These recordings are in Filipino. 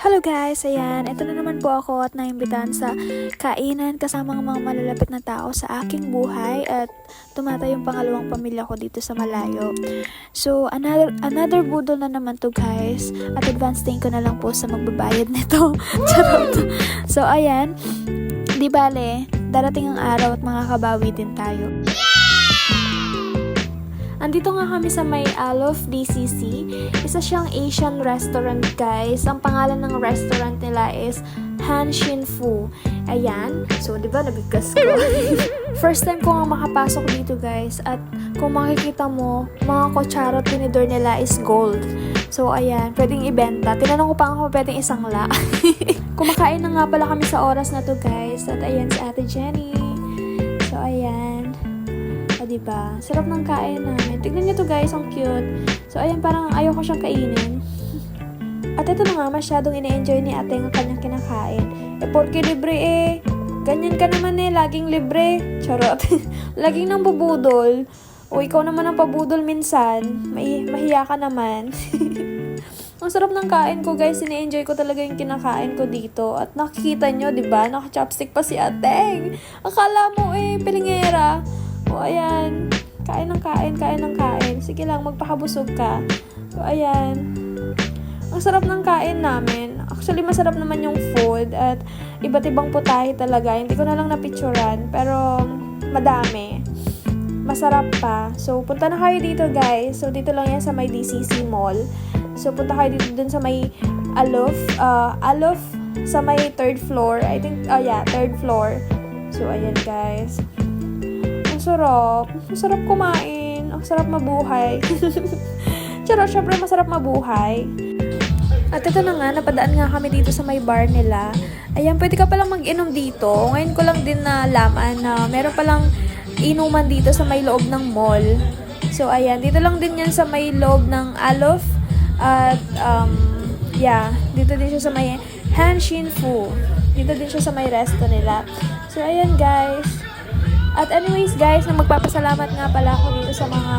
Hello guys, ayan, ito na naman po ako at naimbitahan sa kainan kasama ng mga malalapit na tao sa aking buhay at tumatay yung pangalawang pamilya ko dito sa malayo. So, another budol na naman to guys at advance thank ko na lang po sa magbabayad nito. Charot. So, ayan, di bale, darating ang araw at makakabawi din tayo. Andito nga kami sa may Alof DCC. Isa siyang Asian restaurant guys. Ang pangalan ng restaurant nila is Han Shin Fu. Ayan. So, di ba nabigkas ko? First time ko nga makapasok dito guys. At kung makikita mo, mga kutsara tinidor nila is gold. So, ayan. Pwedeng ibenta. Tinanong ko pa kung pwedeng isangla. Kumakain na nga pala kami sa oras na to guys. At ayan si Ate Jenny. So, ayan. Diba? Sarap ng kain namin. Tignan nyo to guys, ang cute. So, ayan, parang ayaw ko siyang kainin. At ito na nga, masyadong ine-enjoy ni ate ang kanyang kinakain. Porke libre ganyan ka naman laging libre. Charot. Laging nang bubudol. O, ikaw naman ang pabudol minsan. Mahiya ka naman. Ang sarap ng kain ko guys, ine-enjoy ko talaga yung kinakain ko dito. At nakikita nyo, diba? Naka-chopstick pa si ateng. Akala mo pilingera. O, ayan. Kain ng kain. Sige lang, magpakabusog ka. So, ayan. Ang sarap ng kain namin. Actually, masarap naman yung food. At iba't ibang putahe talaga. Hindi ko na lang napicturan. Pero, madami. Masarap pa. So, punta na kayo dito, guys. So, dito lang yan sa may DCC Mall. So, punta kayo dito dun sa may Alof. Alof sa may 3rd floor. I think, third floor. So, ayan, guys. Ang sarap kumain. Ang sarap mabuhay. Charot, syempre masarap mabuhay. At ito na nga, napadaan nga kami dito sa may bar nila. Ayan, pwede ka palang mag-inom dito. Ngayon ko lang din nalaman na meron palang inuman dito sa may loob ng mall. So, ayan, dito lang din yan sa may loob ng Alof. At, dito din siya sa may Han Shin Fu. Dito din siya sa may resto nila. So, ayan guys. At anyways guys, magpapasalamat nga pala ako dito sa mga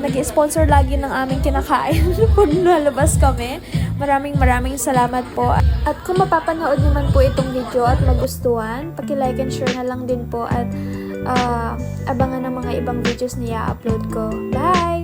nag-sponsor lagi ng aming kinakain pag lalabas kami. Maraming salamat po. At kung mapapanood naman po itong video at magustuhan, paki-like and share na lang din po at abangan ng mga ibang videos na i-upload ko. Bye!